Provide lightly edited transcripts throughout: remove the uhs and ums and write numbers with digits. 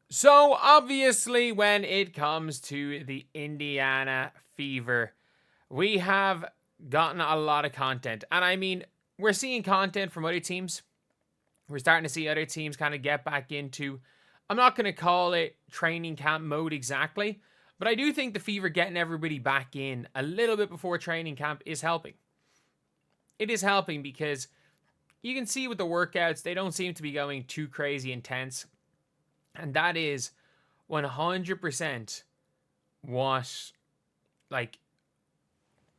So, obviously, when it comes to the Indiana Fever, we have gotten a lot of content. And I mean, we're seeing content from other teams. We're starting to see other teams kind of get back into, I'm not going to call it training camp mode exactly, but I do think the Fever getting everybody back in a little bit before training camp is helping. It is helping because you can see with the workouts, they don't seem to be going too crazy intense. And that is 100% what,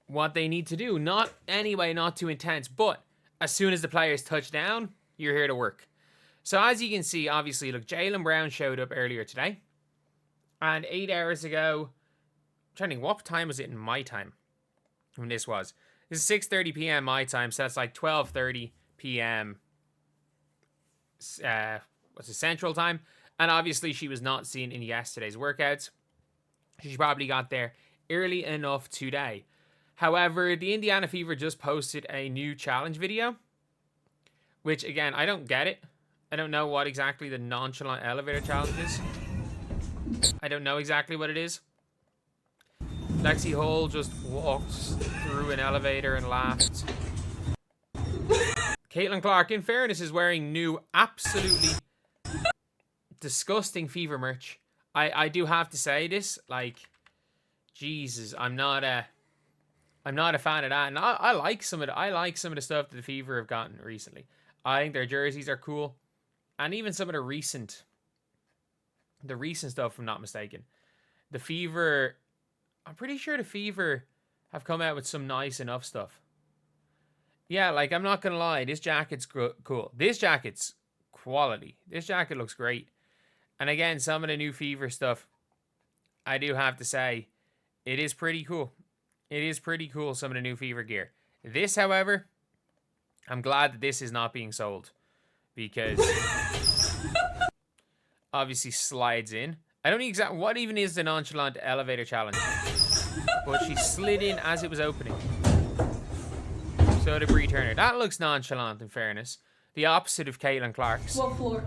what they need to do. Not too intense, but as soon as the players touch down, you're here to work. So as you can see, obviously, look, Jaylen Brown showed up earlier today. And 8 hours ago, I'm trying to think, what time was it in my time when this was? This is 6:30 p.m. my time, so that's like 12:30 p.m. What's it, Central Time? And obviously, she was not seen in yesterday's workouts. She probably got there early enough today. However, the Indiana Fever just posted a new challenge video, which, again, I don't get it. I don't know what exactly the Nonchalant elevator challenge is. I don't know exactly what it is. Lexi Hall just walked through an elevator and laughed. Caitlin Clark, in fairness, is wearing new, absolutely disgusting Fever merch. I do have to say this, like, Jesus, I'm not a fan of that, and I like some of the stuff that the Fever have gotten recently. I think their jerseys are cool, and even some of the recent stuff, if I'm not mistaken. The Fever, I'm pretty sure the Fever have come out with some nice enough stuff. Yeah, like, I'm not gonna lie, this jacket's cool. This jacket's quality. This jacket looks great. And again, some of the new Fever stuff, I do have to say, it is pretty cool. It is pretty cool, some of the new Fever gear. This, however, I'm glad that this is not being sold. Because obviously slides in. I don't know exactly what even is the Nonchalant elevator challenge. But she slid in as it was opening. So did Bree Turner. That looks nonchalant, in fairness. The opposite of Caitlin Clark's. What floor?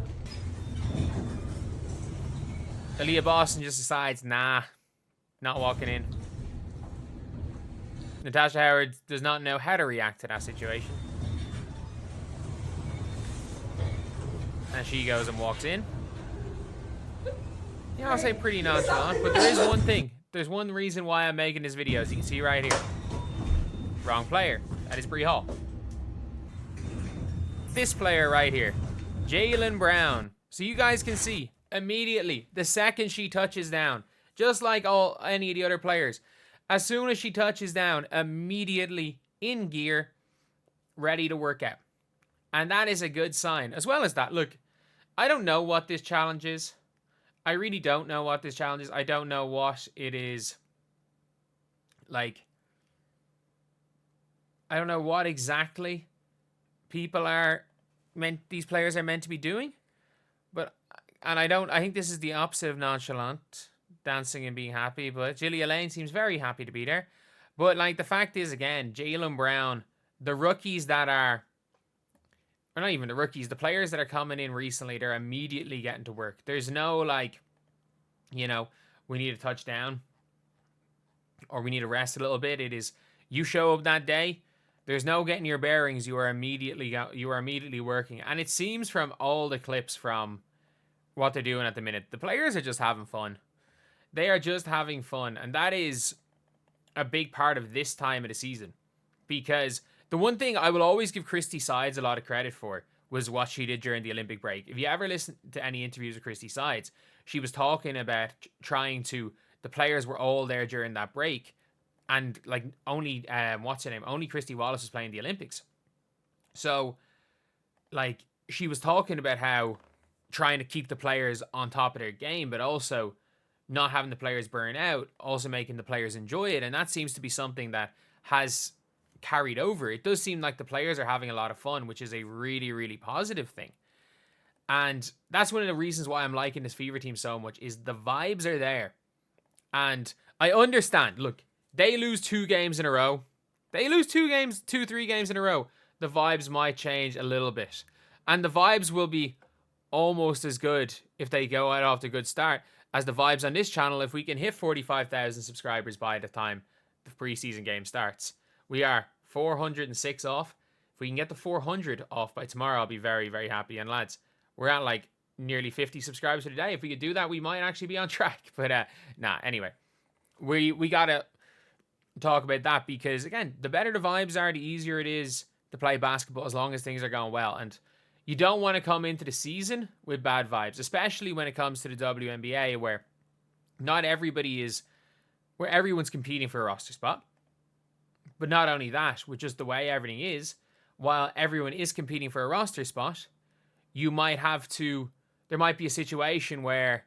Aaliyah Boston just decides, nah, not walking in. Natasha Howard does not know how to react to that situation. And she goes and walks in. Yeah, I'll say pretty nonchalant, but there is one thing. There's one reason why I'm making this video, as you can see right here. Wrong player. That is Bree Hall. This player right here, Jaylen Brown. So you guys can see, immediately, the second she touches down, just like any of the other players, as soon as she touches down, immediately in gear, ready to work out. And that is a good sign. As well as that, look, I don't know what this challenge is. I really don't know what this challenge is. I don't know what it is. Like, I don't know what exactly these players are meant to be doing. I think this is the opposite of nonchalant, dancing and being happy, but Jillia Lane seems very happy to be there. But, like, the fact is, again, Jaylen Brown, the rookies that are, or not even the rookies, the players that are coming in recently, they're immediately getting to work. There's no, like, you know, we need a touchdown or we need to rest a little bit. It is, you show up that day, there's no getting your bearings. You are immediately working. And it seems from all the clips from what they're doing at the minute, the players are just having fun. They are just having fun. And that is a big part of this time of the season. Because the one thing I will always give Christy Sides a lot of credit for was what she did during the Olympic break. If you ever listen to any interviews with Christy Sides, she was talking about the players were all there during that break. And, like, only, only Christy Wallace was playing the Olympics. So, like, she was talking about how trying to keep the players on top of their game, but also not having the players burn out, also making the players enjoy it. And that seems to be something that has carried over. It does seem like the players are having a lot of fun, which is a really, really positive thing. And that's one of the reasons why I'm liking this Fever team so much, is the vibes are there. And I understand, look, they lose 2 games in a row. They lose 3 games in a row. The vibes might change a little bit. And the vibes will be almost as good if they go out off to a good start as the vibes on this channel if we can hit 45,000 subscribers by the time the preseason game starts. We are 406 off. If we can get the 400 off by tomorrow, I'll be very, very happy. And lads, we're at like nearly 50 subscribers for today. If we could do that, we might actually be on track. But anyway, we gotta talk about that because again, the better the vibes are, the easier it is to play basketball as long as things are going well. And you don't want to come into the season with bad vibes, especially when it comes to the WNBA where not everybody is, where everyone's competing for a roster spot. But not only that, with just the way everything is, while everyone is competing for a roster spot, you might have to, there might be a situation where,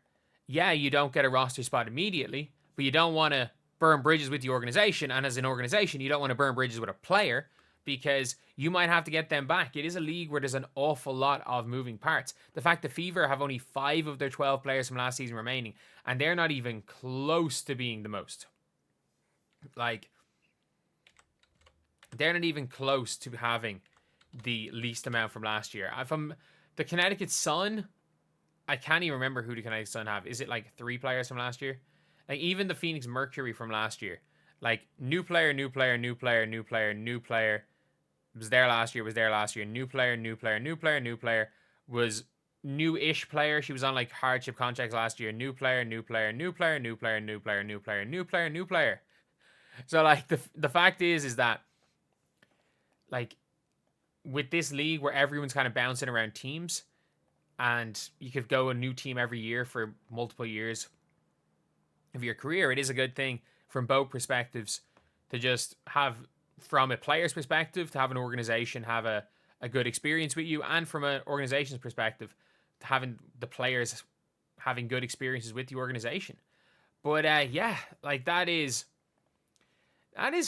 yeah, you don't get a roster spot immediately, but you don't want to burn bridges with the organization. And as an organization, you don't want to burn bridges with a player because you might have to get them back. It is a league where there's an awful lot of moving parts. The fact the Fever have only 5 of their 12 players from last season remaining, and they're not even close to being the most. Like, they're not even close to having the least amount from last year. From the Connecticut Sun, I can't even remember who the Connecticut Sun have. Is it like 3 players from last year? Like even the Phoenix Mercury from last year. Like new player, new player, new player, new player, new player. Was there last year, was there last year. New player, new player, new player, new player. Was new-ish player. She was on like hardship contracts last year. New player, new player, new player, new player, new player, new player, new player, new player. So like the fact is that like with this league where everyone's kind of bouncing around teams and you could go a new team every year for multiple years of your career, it is a good thing from both perspectives to just have, from a player's perspective, to have an organization have a good experience with you, and from an organization's perspective, to having the players having good experiences with the organization. But yeah, like that is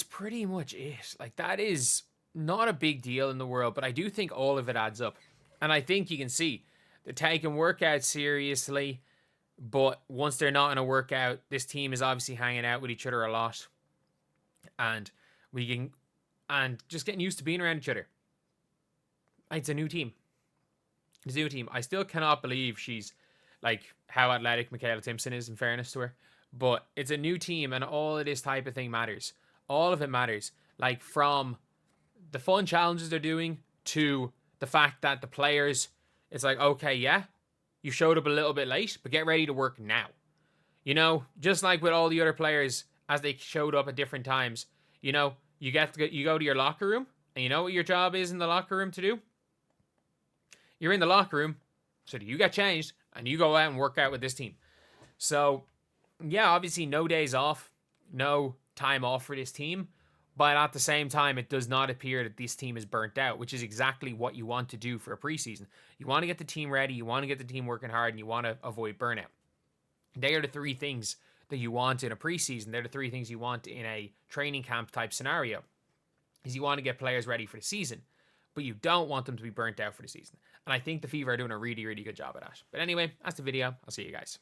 pretty much it. Like that is not a big deal in the world, but I do think all of it adds up. And I think you can see they're taking workouts seriously, but once they're not in a workout, this team is obviously hanging out with each other a lot. And just getting used to being around each other. It's a new team. It's a new team. I still cannot believe she's like how athletic Michaela Timpson is, in fairness to her. But it's a new team and all of this type of thing matters. All of it matters. Like from the fun challenges they're doing to the fact that the players, it's like, okay, yeah, you showed up a little bit late, but get ready to work now. You know, just like with all the other players as they showed up at different times, you know, you go to your locker room and you know what your job is in the locker room to do? You're in the locker room, so you get changed and you go out and work out with this team. So, yeah, obviously no days off, no time off for this team. But at the same time, it does not appear that this team is burnt out, which is exactly what you want to do for a preseason. You want to get the team ready, you want to get the team working hard, and you want to avoid burnout. They are the 3 things that you want in a preseason. They're the 3 things you want in a training camp type scenario. Is you want to get players ready for the season, but you don't want them to be burnt out for the season. And I think the Fever are doing a really, really good job at that. But anyway, that's the video. I'll see you guys.